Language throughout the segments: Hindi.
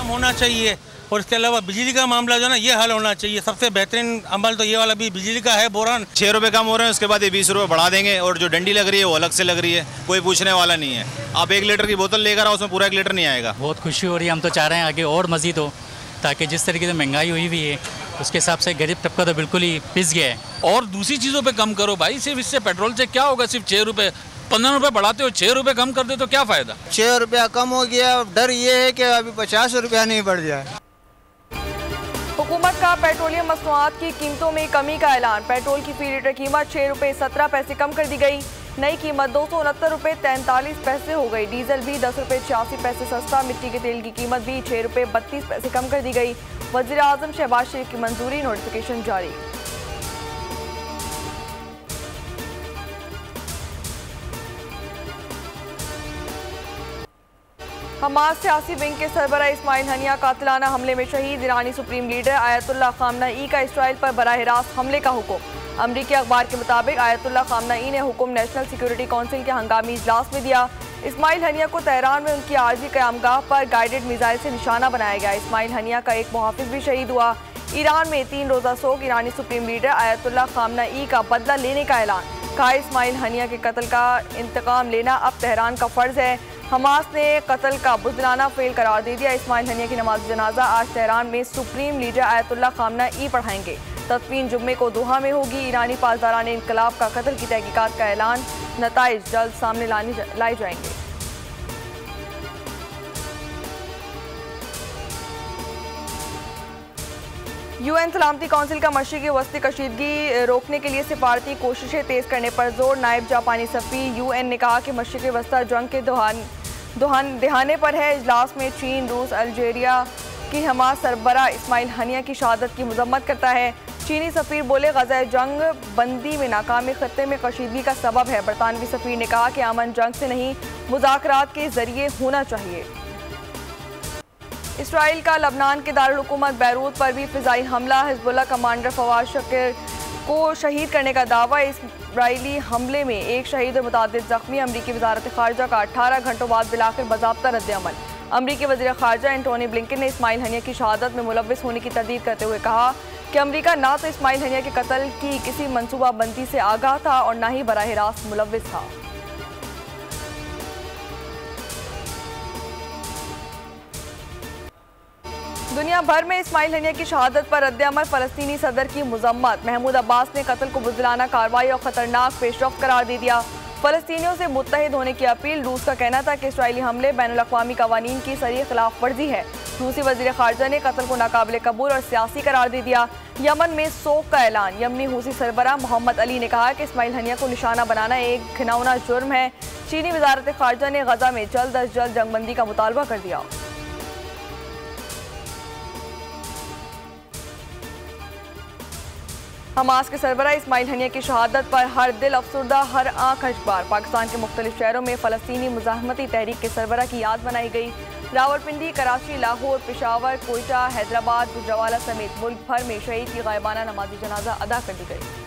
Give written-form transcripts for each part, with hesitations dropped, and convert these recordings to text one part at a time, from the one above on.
होना चाहिए, और इसके अलावा बिजली का मामला जो है ना ये हल होना चाहिए। सबसे बेहतरीन अमल तो ये वाला भी बिजली का है। बोरान 6 रुपये कम हो रहे हैं, उसके बाद ये 20 रुपये बढ़ा देंगे, और जो डंडी लग रही है वो अलग से लग रही है, कोई पूछने वाला नहीं है। आप 1 लीटर की बोतल लेकर आओ, उसमें पूरा 1 लीटर नहीं आएगा। बहुत खुशी हो रही है। हम तो चाह रहे हैं आगे और मज़ीद हो, ताकि जिस तरीके से महंगाई हुई हुई है उसके हिसाब से गरीब तबका तो बिल्कुल ही पिस गया है। और दूसरी चीज़ों पे कम करो भाई, सिर्फ इससे पेट्रोल से क्या होगा? सिर्फ 6 रुपये 15 रुपये बढ़ाते हो, 6 रुपये कम कर दे तो क्या फ़ायदा? 6 रुपया कम हो गया, डर ये है कि अभी 50 रुपया नहीं बढ़ जाए। हुकूमत का पेट्रोलियम मसनूआत की कीमतों में कमी का ऐलान। पेट्रोल की फी लीटर कीमत 6 रुपये 17 पैसे कम कर दी गई। नई कीमत 269 रुपये 43 पैसे हो गई। डीजल भी 10 रुपये 86 पैसे सस्ता। मिट्टी के तेल की कीमत भी 6 रुपये 32 पैसे कम कर दी गई। वज़ीर आज़म शहबाज शरीफ की मंजूरी, नोटिफिकेशन जारी। हमास सियासी विंग के सरबरा इस्माइल हनिया कातिलाना हमले में शहीद। ईरानी सुप्रीम लीडर आयतुल्लाह खामनाई का इसराइल पर बराह रास्त हमले का हुक्म। अमरीकी अखबार के मुताबिक आयतुल्लाह खामनाई ने हुक्म नेशनल सिक्योरिटी काउंसिल के हंगामी इजलास में दिया। इस्माइल हनिया को तेहरान में उनकी आर्जी क़यामगाह पर गाइडेड मिसाइल से निशाना बनाया गया। इस्माइल हनिया का एक मुहाफिज भी शहीद हुआ। ईरान में 3 रोज़ा सोग। ईरानी सुप्रीम लीडर आयतुल्लाह खामनाई का बदला लेने का ऐलान। कहा, इस्माइल हनिया के कत्ल का इंतकाम लेना अब तेहरान का फ़र्ज़ है। हमास ने कत्ल का बुज़दिलाना फेल करार दे दिया। इस्माइल हनिया की नमाज जनाजा आज तेहरान में सुप्रीम लीडर आयतुल्लाह खामनाई पढ़ाएंगे। तदफीन जुम्मे को दोहा में होगी। ईरानी पासदारान इनकलाब का कत्ल की तहकीकात का ऐलान। नताइज जल्द सामने लाए जाएंगे। UN सलामती कौंसिल का मशरिकी वस्ती कशीदगी रोकने के लिए सिफारती कोशिशें तेज करने पर जोर। नायब जापानी सफ़ीर UN ने कहा कि मशरिकी वस्ती जंग के दहाने पर है। इजलास में चीन, रूस, अल्जीरिया की हमास सरबरा इस्माइल हनिया की शहादत की मजम्मत करता है। चीनी सफ़ीर बोले, गज़ा जंग बंदी में नाकामी खत्ते में कशीदगी का सबब है। बरतानवी सफ़ीर ने कहा कि अमन जंग से नहीं मुज़ाकरात के ज़रिए होना चाहिए। इसराइल का लबनान के दारुल हुकूमत बैरूत पर भी फ़िज़ाई हमला। हिज़्बुल्लाह कमांडर फवाद शकीर को शहीद करने का दावा। इसराइली हमले में 1 शहीद और मुतादिद ज़ख्मी। अमरीकी वज़ारत ख़ारजा का 18 घंटों बाद बिलाखिर बाज़ाब्ता रद्द-ए-अमल। अमरीकी वज़ीर ख़ारजा एंटोनी ब्लिंकन ने इस्माइल हनिया की शहादत में मुलव्विस होने की तरदीद करते हुए कहा कि अमरीका ना तो इस्माइल हनिया के कत्ल की किसी मनसूबाबंदी से आगाह था और ना ही बराह रास्त मुलव्विस था। दुनिया भर में इस्माइल हनिया की शहादत पर रद्द-ए-अमल। फ़लस्तीनी सदर की मज़म्मत। महमूद अब्बास ने कत्ल को बुज़दिलाना कार्रवाई और ख़तरनाक पेशरफ्त करार दे दिया। फ़लस्तीनियों से मुत्तहिद होने की अपील। रूस का कहना था कि इसराइली हमले बैनुल-अक़वामी कवानीन की सरीह खिलाफ वर्जी है। रूसी वज़ीर ख़ारजा ने कत्ल को नाकाबिले कबूल और सियासी करार दे दिया। यमन में सोग का ऐलान। यमनी हूसी सरबराह मोहम्मद अली ने कहा कि इस्माइल हनिया को निशाना बनाना एक घिनौना जुर्म है। चीनी वज़ारत ख़ारजा ने गज़ा में जल्द अज जल्द जंगबंदी का मुतालबा कर दिया। हमास के सरबराह इस्माइल हनिया की शहादत पर हर दिल अफसुर्दा, हर आंख अखबार। पाकिस्तान के मुख्तलिफ शहरों में फ़लस्तीनी मुज़ाहमती तहरीक के सरबराह की याद मनाई गई। रावलपिंडी, कराची, लाहौर, पेशावर, कोयटा, हैदराबाद, गुजरावाला समेत मुल्क भर में शहीद की गायबाना नमाज़ी जनाजा अदा कर दी गई।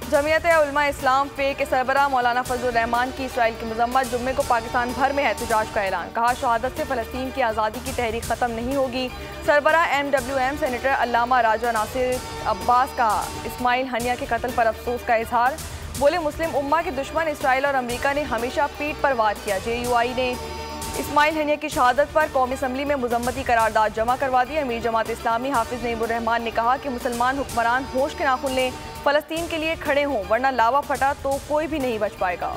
जमीयत उलमा इस्लाम फ़े के सरबराह मौलाना फजलुर रहमान की इसराइल की मजम्मत। जुम्मे को पाकिस्तान भर में एहतजाज का ऐलान। कहा, शहादत से फ़लस्तीन की आज़ादी की तहरीक ख़त्म नहीं होगी। सरबराह MWM सेनेटर अल्लामा राजा नासिर अब्बास का इस्माइल हनिया के कत्ल पर अफसोस का इजहार। बोले, मुस्लिम उम्मा के दुश्मन इसराइल और अमरीका ने हमेशा पीठ पर वार किया। JUI ने इस्माइल हनिया की शहादत पर कौमी असम्बली में मुजम्मती करारदाद जमा करवा दी। अमीर जमात इस्लामी हाफिज नईमुर रहमान ने कहा कि मुसलमान हुक्मरान होश के नाखुन लें, फ़लस्तीन के लिए खड़े हों, वरना लावा फटा तो कोई भी नहीं बच पाएगा।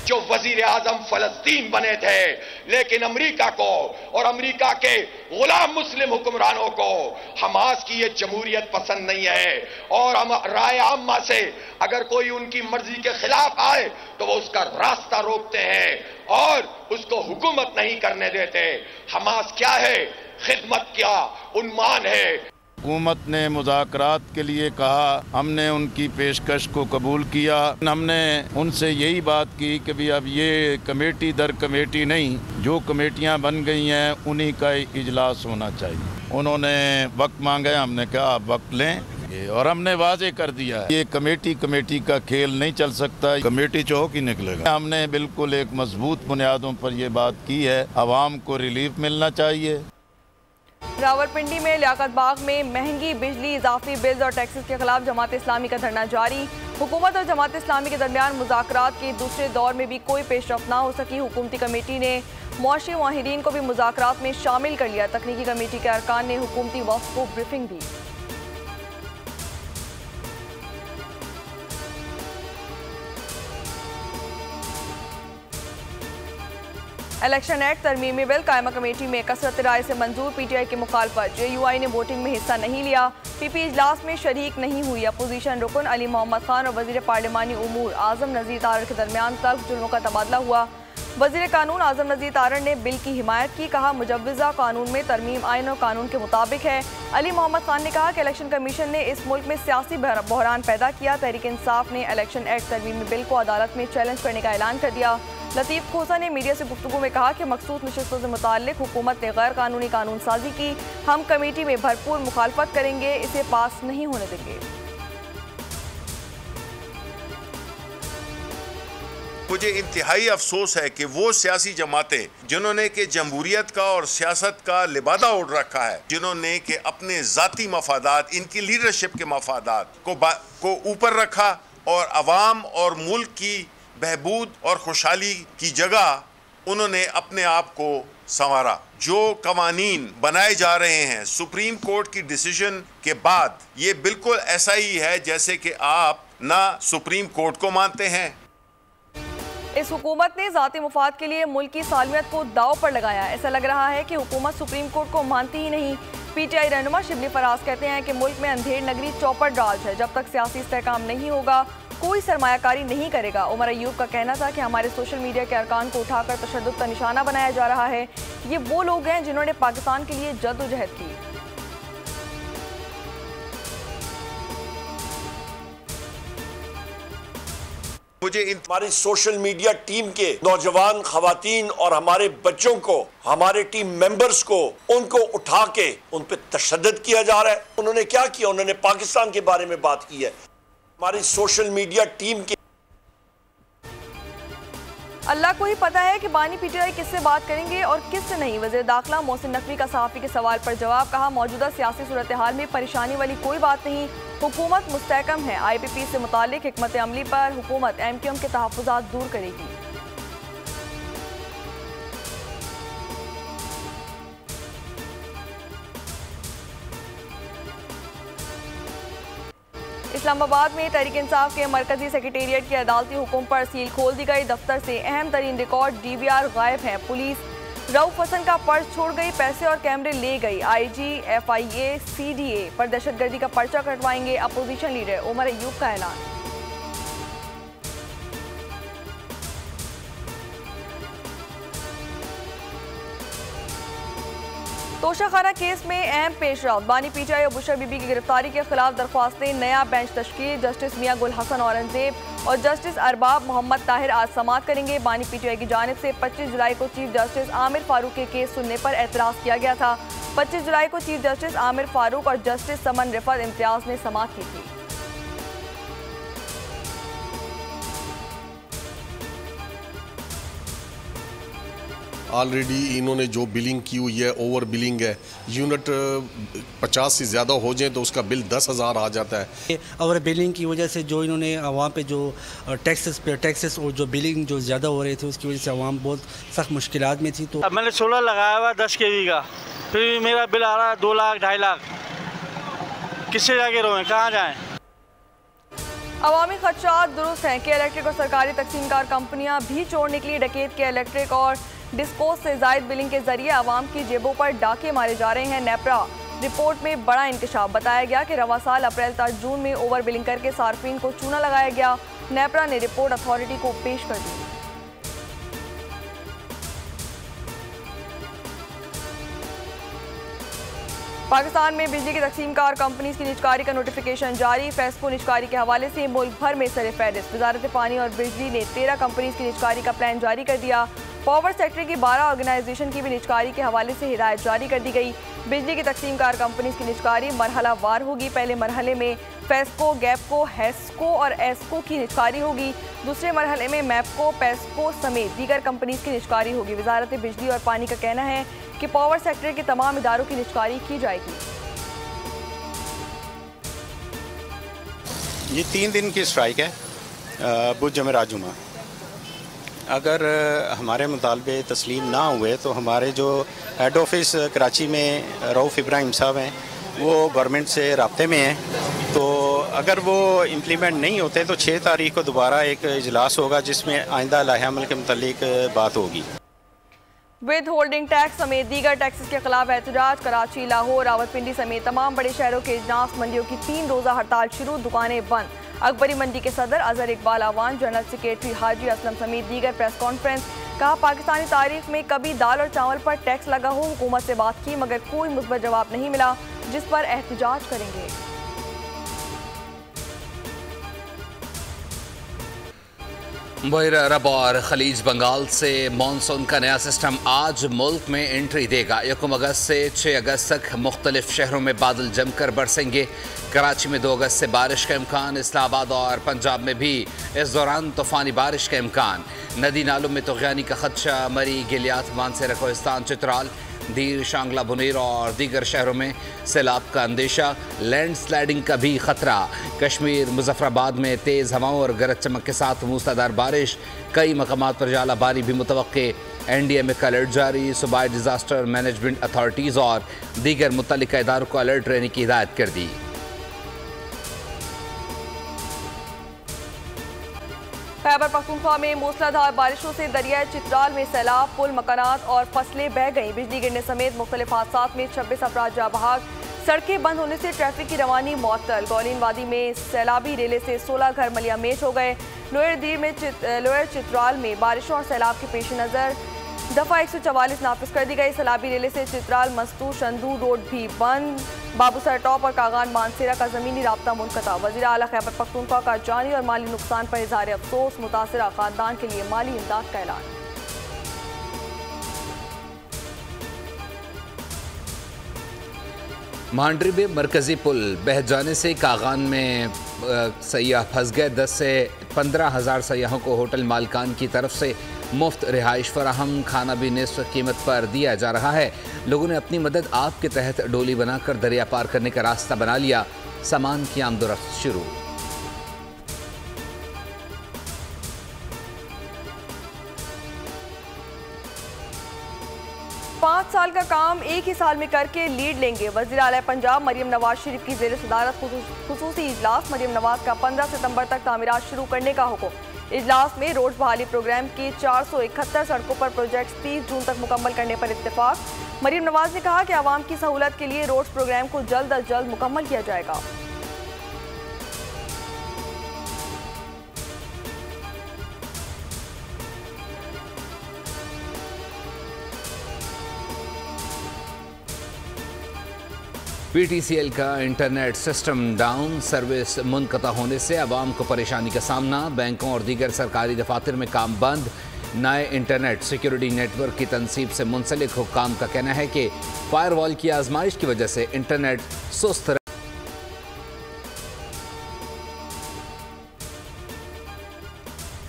जो वजीर आजम फलस्तीन बने थे, लेकिन अमेरिका को और अमेरिका के गुलाम मुस्लिम हुक्मरानों को हमास की ये जमहूरियत पसंद नहीं है। और हम राय आम्मा से अगर कोई उनकी मर्जी के खिलाफ आए तो वो उसका रास्ता रोकते हैं और उसको हुकूमत नहीं करने देते। हमास क्या है? खिदमत क्या उन्मान है। हुकूमत ने मुज़ाकरात के लिए कहा, हमने उनकी पेशकश को कबूल किया। हमने उनसे यही बात की कि भी अब ये कमेटी दर कमेटी नहीं, जो कमेटियां बन गई हैं उन्हीं का इजलास होना चाहिए। उन्होंने वक्त मांगा, हमने कहा आप वक्त लें, और हमने वाजे कर दिया है, ये कमेटी का खेल नहीं चल सकता, कमेटी चौक ही निकलेगा। हमने बिल्कुल एक मजबूत बुनियादों पर ये बात की है, आवाम को रिलीफ मिलना चाहिए। रावलपिंडी में लियाकत बाग में महंगी बिजली, इजाफी बिल्स और टैक्सेस के खिलाफ जमात इस्लामी का धरना जारी। हुकूमत और जमात इस्लामी के दरमियान मुज़ाकरात के दूसरे दौर में भी कोई पेशरफ्त ना हो सकी। हुकूमती कमेटी ने मुआशी माहिरीन को भी मुज़ाकरात में शामिल कर लिया। तकनीकी कमेटी के अरकान ने हुकूमती वफ़द को ब्रीफिंग दी। इलेक्शन एक्ट तरमीमी बिल कायमा कमेटी में कसरत राय से मंजूर। पीटीआई की मुखालफत, JUI ने वोटिंग में हिस्सा नहीं लिया। PP इजलास में शरीक नहीं हुई। अपोजिशन रुकन अली मोहम्मद खान और वजीर पार्लिमानी उमूर आजम नज़ीर तारड़ के दरमियान तल्ख जुल्म का तबादला हुआ। वजीर कानून आजम नज़ीर तारड़ ने बिल की हिमायत की। कहा, मुजव्वज़ा कानून में तरमीम आइन और कानून के मुताबिक है। अली मोहम्मद खान ने कहा कि इलेक्शन कमीशन ने इस मुल्क में सियासी बहरान पैदा किया। तहरीक इंसाफ ने इलेक्शन एक्ट तरमीमी बिल को अदालत में चैलेंज करने का ऐलान कर दिया। लतीफ़ खोसा ने मीडिया से गुफ्तगू में कहा कि मखसूस नशिस्तों से मुताल्लिक हुकूमत ने गैर कानूनी कानून साजी की। हम कमेटी में भरपूर मुखालफत करेंगे, इसे पास नहीं होने देंगे। मुझे इंतहाई अफसोस है कि वो सियासी जमातें जिन्होंने कि जमहूरियत का और सियासत का लिबादा ओढ़ रखा है, जिन्होंने कि अपने ज़ाती मफादात, इनकी लीडरशिप के मफादात को ऊपर रखा और अवाम और मुल्क की बहबूद और खुशहाली की जगह उन्होंने अपने आप को संवारा। जो कवानीन बनाए जा रहे हैं सुप्रीम कोर्ट की डिसीजन के बाद, ये बिल्कुल ऐसा ही है जैसे कि आप ना सुप्रीम कोर्ट को मानते हैं। इस हुकूमत ने ज़ाती मुफाद के लिए मुल्क की सालमियत को दाव पर लगाया। ऐसा लग रहा है कि हुकूमत सुप्रीम कोर्ट को मानती ही नहीं। PTI रहनुमा शिबली फराज कहते हैं कि मुल्क में अंधेर नगरी चौपट राज है। जब तक सियासी इस्तेहकाम नहीं होगा, कोई सरमायाकारी नहीं करेगा। उमर अयूब का कहना था कि हमारे सोशल मीडिया के अरकान को उठाकर तशद्दुद का निशाना बनाया जा रहा है। ये वो लोग हैं जिन्होंने पाकिस्तान के लिए जद्दोजहद की। मुझे हमारी सोशल मीडिया टीम के नौजवान खवातीन और हमारे बच्चों को, हमारे टीम मेंबर्स को, उनको उठा के उन पे तशद्दुद किया जा रहा है। उन्होंने क्या किया? उन्होंने पाकिस्तान के बारे में बात की है। हमारी सोशल मीडिया टीम की अल्लाह को ही पता है कि बानी PTI किससे बात करेंगे और किससे नहीं। वज़ीर दाखिला मोहसिन नकवी का सहाफ़ी के सवाल पर जवाब, कहा, मौजूदा सियासी सूरत हाल में परेशानी वाली कोई बात नहीं। हुकूमत मुस्तहकम है। IPP से मुतालिक हिकमत अमली पर हुकूमत MQM के तहफ़्फ़ुज़ात दूर करेगी। इस्लामाबाद में तहरीक इंसाफ के मरकजी सेक्रेटेरिएट की अदालती हुक्म पर सील खोल दी गई। दफ्तर से अहम तरीन रिकॉर्ड DVR गायब हैं। पुलिस रऊफ हसन का पर्स छोड़ गई, पैसे और कैमरे ले गई। IG FIA CDA पर दहशतगर्दी का पर्चा कटवाएंगे। अपोजिशन लीडर उमर अयूब का ऐलान। तोशाखाना केस में अहम पेशरफ, बानी PTI और बुशर बीबी की गिरफ्तारी के खिलाफ दरख्वास्तें। नया बेंच तश्कील, जस्टिस मियां गुल हसन औरंगजेब और जस्टिस अरबाब मोहम्मद ताहिर आज समाअत करेंगे। बानी PTI की जानिब से 25 जुलाई को चीफ जस्टिस आमिर फारूक के केस सुनने पर एतराज़ किया गया था। 25 जुलाई को चीफ जस्टिस आमिर फारूक और जस्टिस समन रिफत इम्तियाज ने समाअत की थी। ऑलरेडी इन्होंने जो बिलिंग की हुई है, ओवर बिलिंग है। यूनिट 50 से ज़्यादा हो जाए तो उसका बिल 10,000 आ जाता है। ओवर बिलिंग की वजह से जो इन्होंने आवाम पे जो टैक्सेस और जो बिलिंग जो ज़्यादा हो रहे थे, उसकी वजह से आवाम बहुत सख्त मुश्किलात में थी। तो अब मैंने सोलर लगाया हुआ 10 kV का, फिर मेरा बिल आ रहा है 2 लाख 2.5 लाख। किससे जाके रोएं, कहाँ जाएँ? अवामी खदशात दुरुस्त हैं कि इलेक्ट्रिक और सरकारी तकसीमकार कंपनियां भी चोरने के लिए डकैत के इलेक्ट्रिक और डिस्पोज से जायद बिलिंग के जरिए आवाम की जेबों पर डाके मारे जा रहे हैं। नेपरा रिपोर्ट में बड़ा इंकशाफ, बताया गया कि रवा साल अप्रैल तक जून में ओवर बिलिंग करके सार्फिन को चूना लगाया गया। नेपरा ने रिपोर्ट अथॉरिटी को पेश कर दी। पाकिस्तान में बिजली की तकसीमकार कंपनीज की निजकारी का नोटिफिकेशन जारी। फेस्को निजकारी के हवाले से मुल्क भर में सर फहरिस्त। वजारत पानी और बिजली ने 13 कंपनीज की निजकारी का प्लान जारी कर दिया। पावर सेक्टर की 12 ऑर्गेनाइजेशन की भी निजकारी के हवाले से हिदायत जारी कर दी गई। बिजली की तकसीमकार कंपनीज की निजकारी मरहला वार होगी। पहले मरहले में फेस्को, गैपको, हेस्को और एस्को की निजकारी होगी। दूसरे मरहले में मैपको, पेस्को समेत दीगर कंपनीज की निजकारी होगी। वजारत बिजली और पानी का कहना है कि पावर सेक्टर के तमाम इदारों की निजकारी की जाएगी। ये 3 दिन की स्ट्राइक है, बुध जुमे जुमा। अगर हमारे मुतालबे तस्लीम ना हुए तो हमारे जो हेड ऑफिस कराची में रऊफ़ इब्राहिम साहब हैं वो गवर्नमेंट से राब्ते में हैं, तो अगर वो इम्प्लीमेंट नहीं होते तो 6 तारीख को दोबारा एक इजलास होगा जिसमें आइंदा लाहे अमल के मुतालिक बात होगी। विद होल्डिंग टैक्स समेत दीगर टैक्सेस के खिलाफ एहतजाज। कराची, लाहौर, रावलपिंडी समेत तमाम बड़े शहरों के इजलास, मंडियों की 3 रोज़ा हड़ताल शुरू, दुकानें बंद। अकबरी मंडी के सदर अजहर इकबाल आवान, जनरल सेक्रेटरी हाजी असलम समेत दीगर प्रेस कॉन्फ्रेंस। कहा, पाकिस्तानी तारीख में कभी दाल और चावल पर टैक्स लगा हो। हुकूमत से बात की मगर कोई मुस्बत जवाब नहीं मिला, जिस पर एहतजाज करेंगे। बहरा अरब और खलीज बंगाल से मानसून का नया सिस्टम आज मुल्क में एंट्री देगा। 1 अगस्त से 6 अगस्त तक मुख्तलिफ शहरों में बादल जमकर बरसेंगे। कराची में 2 अगस्त से बारिश का इम्कान। इस्लामाबाद और पंजाब में भी इस दौरान तूफ़ानी बारिश का इम्कान। नदी नालों में तुग़यानी का खदशा। मरी, गिलियात, मानसरा, कोहिस्तान, चित्राल, दीर, शांगला, बुनेर और दीगर शहरों में सैलाब का अंदेशा। लैंड स्लाइडिंग का भी खतरा। कश्मीर, मुजफ्फराबाद में तेज़ हवाओं और गरज चमक के साथ मूसलाधार बारिश। कई मकामात पर जालाबारी भी मुतवक्के। NDMA का अलर्ट जारी। सूबाई डिज़ास्टर मैनेजमेंट अथॉरिटीज़ और दीगर मुतल्लिका इदारों को अलर्ट रहने की हिदायत कर दी। खैबर पख्तूनख्वा में मूसलाधार बारिशों से दरियाए चित्राल में सैलाब, पुल, मकानात और फसलें बह गईं। बिजली गिरने समेत मुख्तलिफ हादसात में 26 अफराद जाँ बहक। सड़कें बंद होने से ट्रैफिक की रवानी मुअत्तल। गौलीन वादी में सैलाबी रेले से 16 घर मलियामेश हो गए। लोअर चित्राल में बारिशों और सैलाब के पेश नज़र दफ़ा 144 नाफिज कर दी गई। सैलाबी रेले से चित्राल मस्तू शंदू रोड भी बंद। बाबूसर टॉप और कागान मानसेरा का ज़मीनी राब्ता मुनक़ता। वज़ीर आला खैबर पख्तूनख्वा का जानी और माली नुकसान पर इज़हार अफसोस। मुतासरा ख़ानदान के लिए माली इमदाद का ऐलान। मांडरी में मरकजी पुल बह जाने से कागान में सयाह फंस गए। 10 से 15 हज़ार सयाहों को होटल मालिकान की तरफ से मुफ्त रिहाइश फराहम। खाना भी निस्फ कीमत पर दिया जा रहा है। लोगों ने अपनी मदद आप के तहत डोली बनाकर दरिया पार करने का रास्ता बना लिया। सामान की आमदोरफ्त शुरू। 5 साल का काम एक ही साल में करके लीड लेंगे। वज़ीर आला पंजाब मरियम नवाज शरीफ की ज़ेर सदारत खुसूसी इजलास। मरियम नवाज का 15 सितंबर तक तामीरात शुरू करने का हुक्म। इजलास में रोड बहाली प्रोग्राम की 471 सड़कों पर प्रोजेक्ट 30 जून तक मुकम्मल करने पर इत्तेफाक। मरियम नवाज ने कहा कि आवाम की सहूलत के लिए रोड्स प्रोग्राम को जल्द अज जल्द मुकम्मल किया जाएगा। PTCL का इंटरनेट सिस्टम डाउन। सर्विस मुनक़ता होने से आवाम को परेशानी का सामना। बैंकों और दीगर सरकारी दफातर में काम बंद। नए इंटरनेट सिक्योरिटी नेटवर्क की तनसीब से मुंसलिक हुक्काम का कहना है कि फायरवॉल की आजमाइश की वजह से इंटरनेट सुस्त।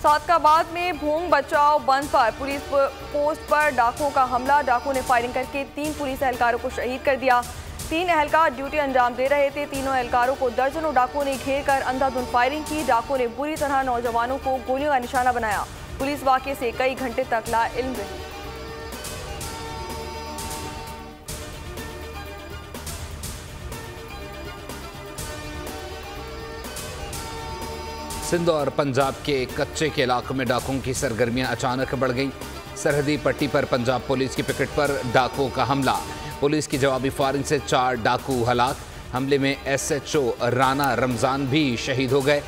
सादकाबाद में भूंग बचाओ बंद पर पुलिस पोस्ट पर डाकुओं का हमला। डाकुओं ने फायरिंग करके 3 पुलिस एहलकारों को शहीद कर दिया। 3 एहलकार ड्यूटी अंजाम दे रहे थे। तीनों एहलकारों को दर्जनों डाकुओं ने घेर कर अंधाधुंध फायरिंग की। डाकुओं ने बुरी तरह नौजवानों को गोलियों का निशाना बनाया। पुलिस वाक़े से कई घंटे तक लाइल्म रही। सिंध और पंजाब के कच्चे के इलाकों में डाकुओं की सरगर्मियां अचानक बढ़ गईं। सरहदी पट्टी पर पंजाब पुलिस की पिकेट पर डाकुओं का हमला। पुलिस की जवाबी फायरिंग से 4 डाकू हलाक। हमले में SHO राना रमज़ान भी शहीद हो गए।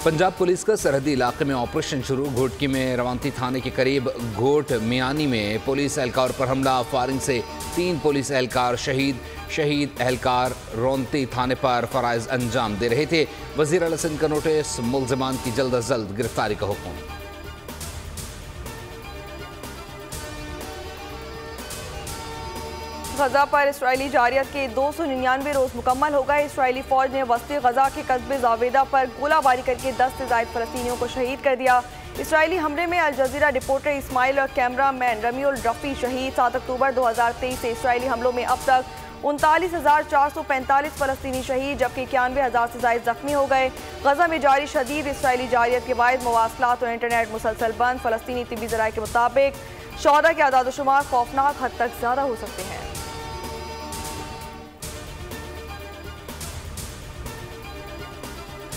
पंजाब पुलिस का सरहदी इलाके में ऑपरेशन शुरू। घोटकी में रवानती थाने के करीब घोट मियानी में पुलिस एहलकार पर हमला। फायरिंग से 3 पुलिस एहलकार शहीद। शहीद एहलकार रौनती थाने पर फ़राइज़ अंजाम दे रहे थे। वज़ीर आला सिंध का नोटिस। मुल्ज़िमान की जल्द अज जल्द गिरफ्तारी का हुक्म। गजा पर इसराइली जारियत के 299 रोज मुकम्मल हो गए। इसराइली फौज ने वस्ती गजा के कस्बे जावेदा पर गोलाबारी करके 10 से ज़ायद फलस्तीनियों को शहीद कर दिया। इसराइली हमले में अल जजीरा रिपोर्टर इस्माइल और कैमरामैन रमीउल रफ़ी शहीद। 7 अक्टूबर 2023 से इसराइली हमलों में अब तक 39,445 फलस्तीनी शहीद जबकि 91,000 से ज़ायद जख्मी हो गए। गजा में जारी शदीद इसराइली जारियत के बाद मवासलात और इंटरनेट मुसलसल बंद। फलस्तीनी तिब्बी ज़राए के मुताबिक शौहदा के आदाद-ओ-शुमार खौफनाक हद तक ज़्यादा हो सकते हैं।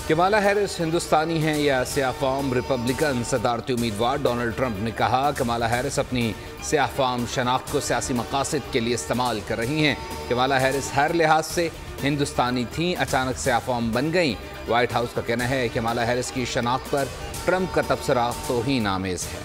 कमाला हैरिस हिंदुस्तानी हैं या सियाह फार्म रिपब्लिकन सदारती उम्मीदवार। डोनाल्ड ट्रंप ने कहा कमाला हैरिस अपनी सियाह फार्म शनाख्त को सियासी मकासद के लिए इस्तेमाल कर रही हैं। कमाला हैरिस हर लिहाज से हिंदुस्तानी थीं, अचानक सियाह फार्म बन गईं। वाइट हाउस का कहना है कि कमाला हैरिस की शनाख्त पर ट्रंप का तबसरा तौहीन आमेज है।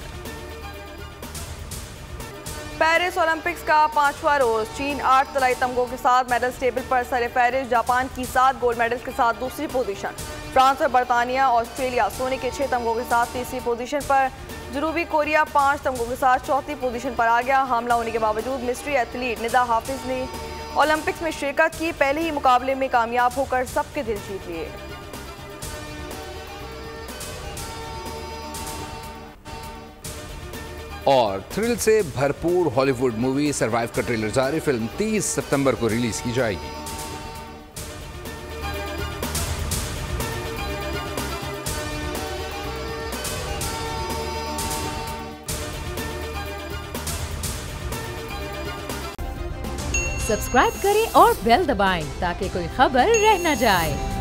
पेरिस ओलंपिक्स का 5वां रोज चीन 8 तलाई तमगों के साथ मेडल्स टेबल पर सरे फहरिस्त। जापान की 7 गोल्ड मेडल्स के साथ दूसरी पोजीशन। फ्रांस और बरतानिया ऑस्ट्रेलिया सोने के 6 तमगों के साथ तीसरी पोजीशन पर। जनूबी कोरिया 5 तमगों के साथ चौथी पोजीशन पर आ गया। हमला होने के बावजूद मिस्री एथलीट निदा हाफिज ने ओलंपिक्स में शिरकत की। पहले ही मुकाबले में कामयाब होकर सबके दिल जीत लिए। और थ्रिल से भरपूर हॉलीवुड मूवी सर्वाइव का ट्रेलर जारी। फिल्म 30 सितंबर को रिलीज की जाएगी। सब्सक्राइब करें और बेल दबाएं ताकि कोई खबर रह न जाए।